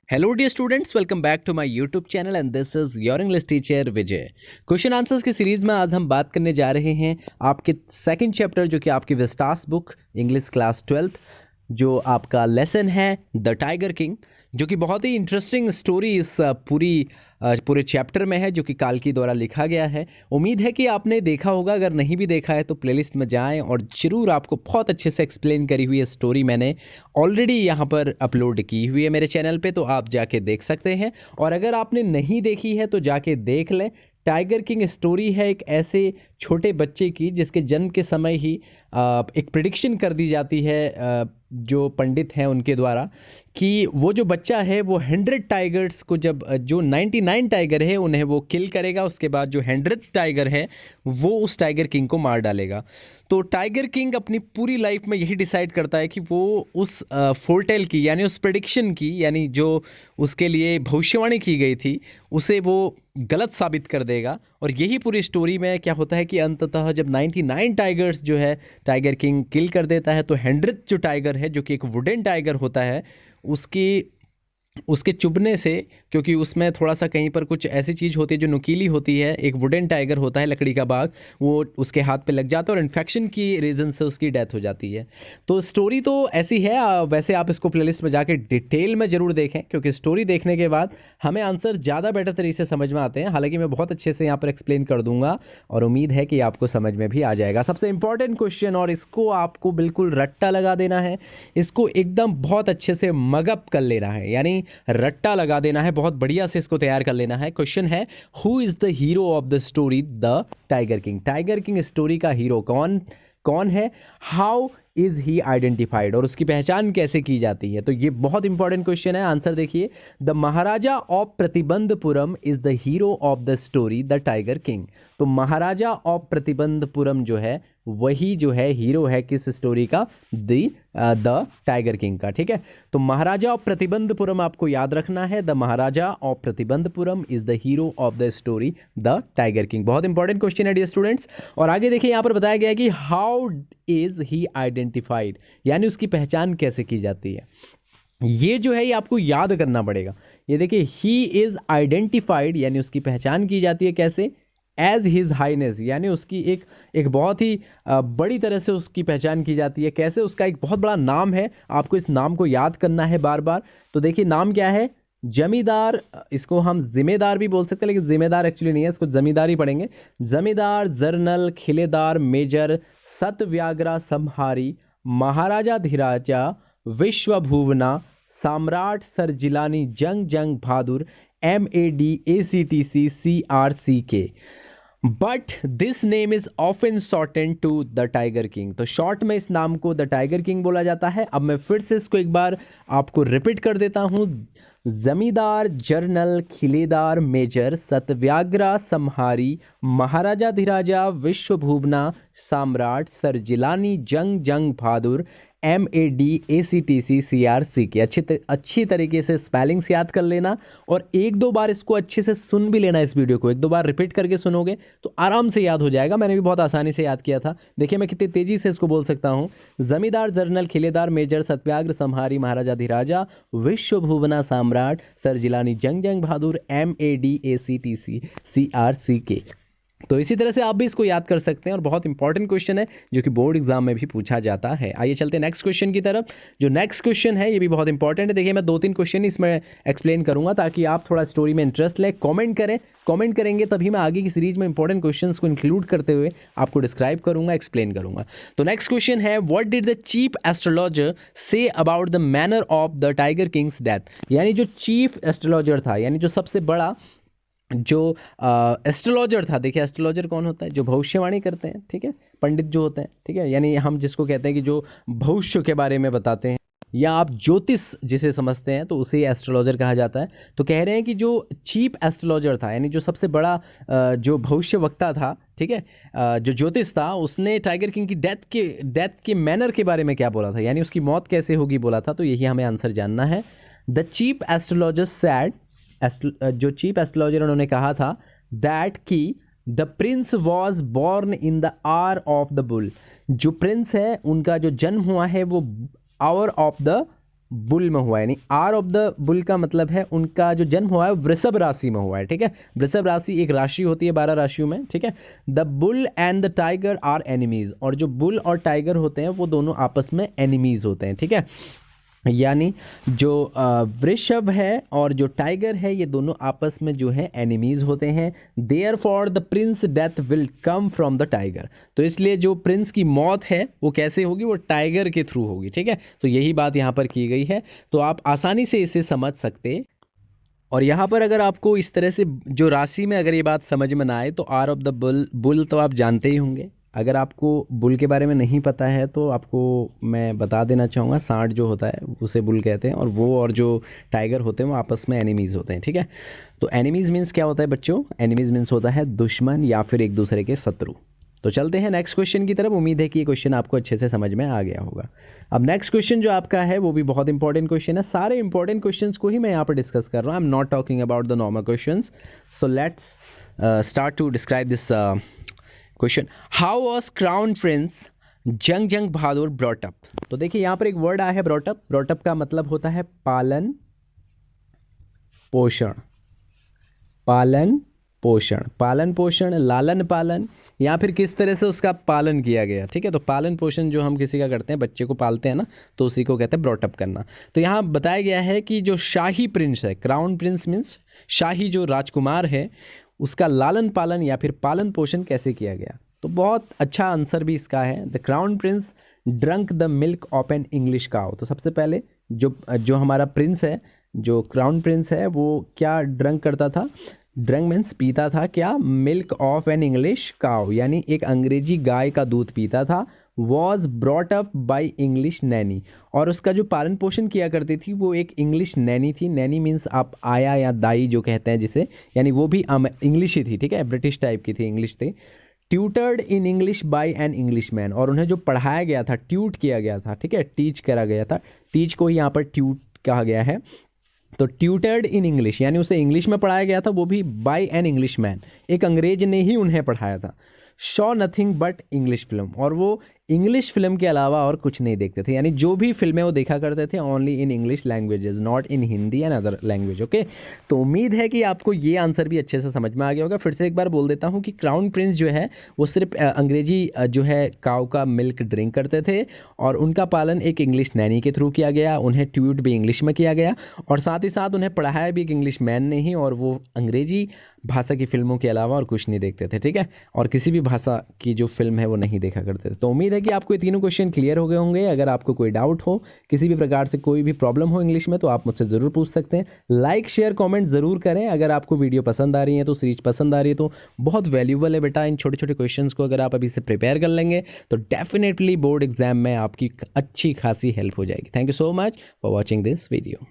Hello dear students, welcome back to my YouTube channel and this is your English teacher Vijay. Question answers की series में आज हम बात करने जा रहे हैं आपके सेकंड चैप्टर जो कि आपकी Vistas book English class 12th जो आपका लेसन है द टाइगर किंग, जो कि बहुत ही इंटरेस्टिंग स्टोरी इस पूरे चैप्टर में है जो कि काल्की द्वारा लिखा गया है। उम्मीद है कि आपने देखा होगा, अगर नहीं भी देखा है तो प्लेलिस्ट में जाएं और ज़रूर आपको बहुत अच्छे से एक्सप्लेन करी हुई स्टोरी मैंने ऑलरेडी यहाँ पर अपलोड की हुई है मेरे चैनल पे, तो आप जाके देख सकते हैं। और अगर आपने नहीं देखी है तो जाके देख लें। टाइगर किंग स्टोरी है एक ऐसे छोटे बच्चे की जिसके जन्म के समय ही एक प्रिडिक्शन कर दी जाती है जो पंडित हैं उनके द्वारा कि वो जो बच्चा है वो 100 टाइगर्स को जब जो 99 टाइगर है उन्हें वो किल करेगा, उसके बाद जो 100th टाइगर है वो उस टाइगर किंग को मार डालेगा। तो टाइगर किंग अपनी पूरी लाइफ में यही डिसाइड करता है कि वो उस फोरटेल की यानी उस प्रेडिक्शन की यानी जो उसके लिए भविष्यवाणी की गई थी उसे वो गलत साबित कर देगा। और यही पूरी स्टोरी में क्या होता है कि अंततः जब 99 टाइगर्स जो है टाइगर किंग किल कर देता है तो 100th जो टाइगर है जो कि एक वुडन टाइगर होता है उसकी उसके चुभने से, क्योंकि उसमें थोड़ा सा कहीं पर कुछ ऐसी चीज़ होती है जो नुकीली होती है, एक वुडन टाइगर होता है लकड़ी का बाग, वो उसके हाथ पे लग जाता है और इन्फेक्शन की रीज़न से उसकी डेथ हो जाती है। तो स्टोरी तो ऐसी है। वैसे आप इसको प्लेलिस्ट में जाके डिटेल में ज़रूर देखें क्योंकि स्टोरी देखने के बाद हमें आंसर ज़्यादा बेटर तरीके से समझ में आते हैं। हालांकि मैं बहुत अच्छे से यहाँ पर एक्सप्लेन कर दूंगा और उम्मीद है कि आपको समझ में भी आ जाएगा। सबसे इंपॉर्टेंट क्वेश्चन, और इसको आपको बिल्कुल रट्टा लगा देना है, इसको एकदम बहुत अच्छे से मगअप कर लेना है, यानी रट्टा लगा देना है, बहुत बढ़िया से इसको तैयार कर लेना है। क्वेश्चन है, who is the hero of the story the tiger king? Tiger king story का हीरो कौन कौन है? हाउ इज ही आइडेंटिफाइड, और उसकी पहचान कैसे की जाती है? तो ये बहुत इंपॉर्टेंट क्वेश्चन है। आंसर देखिए, the Maharaja of Pratibandapuram is the hero of the story the tiger king. तो महाराजा ऑफ प्रतिबंधपुरम जो है वही जो है हीरो है किस स्टोरी का? द टाइगर किंग का। ठीक है, तो महाराजा ऑफ प्रतिबंधपुरम आपको याद रखना है। The Maharaja of Pratibandapuram is the hero of the story the tiger king. बहुत इंपॉर्टेंट क्वेश्चन है डियर स्टूडेंट्स। और आगे देखिए, यहां पर बताया गया है कि हाउ इज ही आइडेंटिफाइड, यानी उसकी पहचान कैसे की जाती है। ये जो है ये आपको याद करना पड़ेगा। ये देखिए, ही इज आइडेंटिफाइड यानी उसकी पहचान की जाती है कैसे? एज हिज हाइनेस, यानी उसकी एक बहुत ही बड़ी तरह से उसकी पहचान की जाती है। कैसे? उसका एक बहुत बड़ा नाम है, आपको इस नाम को याद करना है बार बार। तो देखिए, नाम क्या है? जमींदार। इसको हम जिम्मेदार भी बोल सकते हैं, लेकिन जिम्मेदार एक्चुअली नहीं है, इसको जमींदार ही पढ़ेंगे। जमींदार, जर्नल, खिलेदार, मेजर, सतव्याग्रा, संहारी, महाराजा धीराजा, विश्वभुवना, सम्राट, sir Jilani, Jung Jung Bahadur, MADACTC CRCK। But this name is often shortened to the tiger king. तो शॉर्ट में इस नाम को द टाइगर किंग बोला जाता है। अब मैं फिर से इसको एक बार आपको रिपीट कर देता हूं। जमींदार, जर्नल, खिलेदार, मेजर, सतव्याग्रा, संहारी, महाराजा धीराजा, विश्वभुवना, सम्राट, sir Jilani, Jung Jung Bahadur, MADACTC CRCK। अच्छी तरीके से स्पेलिंग्स याद कर लेना और एक दो बार इसको अच्छे से सुन भी लेना। इस वीडियो को एक दो बार रिपीट करके सुनोगे तो आराम से याद हो जाएगा। मैंने भी बहुत आसानी से याद किया था। देखिए मैं कितनी तेजी से इसको बोल सकता हूँ। जमींदार, जर्नल, खिलेदार, मेजर, सत्याग्र, संहारी, महाराजा धीराजा, विश्वभुवना, सम्राट, sir Jilani, Jung Jung Bahadur, MADACTC CRCK। तो इसी तरह से आप भी इसको याद कर सकते हैं और बहुत इंपॉर्टेंट क्वेश्चन है जो कि बोर्ड एग्जाम में भी पूछा जाता है। आइए चलते हैं नेक्स्ट क्वेश्चन की तरफ। जो नेक्स्ट क्वेश्चन है ये भी बहुत इंपॉर्टेंट है। देखिए मैं 2-3 क्वेश्चन इसमें एक्सप्लेन करूंगा ताकि आप थोड़ा स्टोरी में इंटरेस्ट लें। कमेंट करें, कमेंट करेंगे तभी मैं आगे की सीरीज में इंपॉर्टेंट क्वेश्चंस को इंक्लूड करते हुए आपको डिस्क्राइब करूंगा, एक्सप्लेन करूंगा। तो नेक्स्ट क्वेश्चन है, what did the chief astrologer say about the manner of the tiger Kings death? यानी जो चीफ एस्ट्रोलॉजर था, यानी जो सबसे बड़ा जो एस्ट्रोलॉजर था। देखिए एस्ट्रोलॉजर कौन होता है? जो भविष्यवाणी करते हैं, ठीक है, पंडित जो होते हैं, ठीक है, यानी हम जिसको कहते हैं कि जो भविष्य के बारे में बताते हैं या आप ज्योतिष जिसे समझते हैं तो उसे एस्ट्रोलॉजर कहा जाता है। तो कह रहे हैं कि जो चीफ एस्ट्रोलॉजर था यानी जो सबसे बड़ा जो भविष्य वक्ता था, ठीक है, जो ज्योतिष था, उसने टाइगर किंग की डेथ के मैनर के बारे में क्या बोला था, यानी उसकी मौत कैसे होगी बोला था। तो यही हमें आंसर जानना है। द चीफ एस्ट्रोलॉजर सैड, जो चीफ एस्ट्रोलॉजर उन्होंने कहा था दैट कि the Prince was born in the hour of the bull. जो प्रिंस है उनका जो जन्म हुआ है वो आवर ऑफ द बुल में हुआ है, यानी आर ऑफ द बुल का मतलब है उनका जो जन्म हुआ है वृषभ राशि में हुआ है, ठीक है। वृषभ राशि एक राशि होती है 12 राशियों में, ठीक है। The bull and the tiger are enemies, और जो बुल और टाइगर होते हैं वो दोनों आपस में एनिमीज होते हैं, ठीक है। यानी जो वृषभ है और जो टाइगर है ये दोनों आपस में जो है एनिमीज होते हैं। Therefore the prince death will come from the tiger, तो इसलिए जो प्रिंस की मौत है वो कैसे होगी, वो टाइगर के थ्रू होगी, ठीक है। तो यही बात यहाँ पर की गई है, तो आप आसानी से इसे समझ सकते। और यहाँ पर अगर आपको इस तरह से जो राशि में अगर ये बात समझ में ना आए तो are of the bull, bull तो आप जानते ही होंगे। अगर आपको बुल के बारे में नहीं पता है तो आपको मैं बता देना चाहूँगा, सांड जो होता है उसे बुल कहते हैं, और वो और जो टाइगर होते हैं वो आपस में एनिमीज़ होते हैं, ठीक है। तो एनिमीज़ मीन्स क्या होता है बच्चों, एनिमीज़ मीन्स होता है दुश्मन या फिर एक दूसरे के शत्रु। तो चलते हैं नेक्स्ट क्वेश्चन की तरफ। उम्मीद है कि ये क्वेश्चन आपको अच्छे से समझ में आ गया होगा। अब नेक्स्ट क्वेश्चन जो आपका है वो भी बहुत इंपॉर्टेंट क्वेश्चन है। सारे इंपॉर्टेंट क्वेश्चंस को ही मैं यहाँ पर डिस्कस कर रहा हूँ। I am not talking about the normal questions. So let's start to describe this question. How was crown prince Jung Jung Bahadur brought up. तो देखिए यहाँ पर एक वर्ड आया है ब्रॉट अप। ब्रॉट अप का मतलब होता है पालन पोषण, पालन पोषण, पालन पोषण, लालन पालन, या फिर किस तरह से उसका पालन किया गया, ठीक है। तो पालन पोषण जो हम किसी का करते हैं, बच्चे को पालते हैं ना, तो उसी को कहते हैं ब्रॉटअप करना। तो यहाँ बताया गया है कि जो शाही प्रिंस है, क्राउन प्रिंस मीन्स शाही जो राजकुमार है, उसका लालन पालन या फिर पालन पोषण कैसे किया गया। तो बहुत अच्छा आंसर भी इसका है। The crown Prince drunk the milk of an English cow. तो सबसे पहले जो हमारा प्रिंस है, जो क्राउन प्रिंस है, वो क्या ड्रंक करता था, ड्रंक मीन्स पीता था क्या, milk of an English cow, यानी एक अंग्रेजी गाय का दूध पीता था। Was brought up by English Naini, और उसका जो पालन पोषण किया करती थी वो एक इंग्लिश नैनी थी। नैनी मीन्स आप आया या दाई जो कहते हैं जिसे, यानी वो भी इंग्लिश ही थी, ठीक है, ब्रिटिश टाइप की थी, इंग्लिश थी। Tutored in English by an English man, और उन्हें जो पढ़ाया गया था, ट्यूट किया गया था, ठीक है, टीच करा गया था। टीच को ही यहाँ पर ट्यूट कहा गया है। तो ट्यूटर्ड इन इंग्लिश यानी उसे इंग्लिश में पढ़ाया गया था, वो भी बाय एन इंग्लिश मैन, एक अंग्रेज ने ही उन्हें पढ़ाया था। Shaw nothing but English film, और वो इंग्लिश फिल्म के अलावा और कुछ नहीं देखते थे, यानी जो भी फिल्में वो देखा करते थे only in English languages, not in Hindi and other language. Okay, तो उम्मीद है कि आपको ये आंसर भी अच्छे से समझ में आ गया होगा। फिर से एक बार बोल देता हूँ कि क्राउन प्रिंस जो है वो सिर्फ अंग्रेजी जो है काऊ का मिल्क ड्रिंक करते थे, और उनका पालन एक इंग्लिश नैनी के थ्रू किया गया, उन्हें ट्यूट भी इंग्लिश में किया गया, और साथ ही साथ उन्हें पढ़ाया भी एक इंग्लिश मैन ने ही, और वो अंग्रेजी भाषा की फिल्मों के अलावा और कुछ नहीं देखते थे, ठीक है, और किसी भी भाषा की जो फिल्म है वो नहीं देखा करते थे। तो उम्मीद है कि आपको ये तीनों क्वेश्चन क्लियर हो गए होंगे। अगर आपको कोई डाउट हो, किसी भी प्रकार से कोई भी प्रॉब्लम हो इंग्लिश में, तो आप मुझसे ज़रूर पूछ सकते हैं। लाइक शेयर कमेंट ज़रूर करें। अगर आपको वीडियो पसंद आ रही है, तो सीरीज पसंद आ रही है, तो बहुत वैल्यूबल है बेटा। इन छोटे छोटे क्वेश्चंस को अगर आप अभी से प्रिपेयर कर लेंगे तो डेफिनेटली बोर्ड एग्जाम में आपकी अच्छी खासी हेल्प हो जाएगी। Thank you so much for watching this video.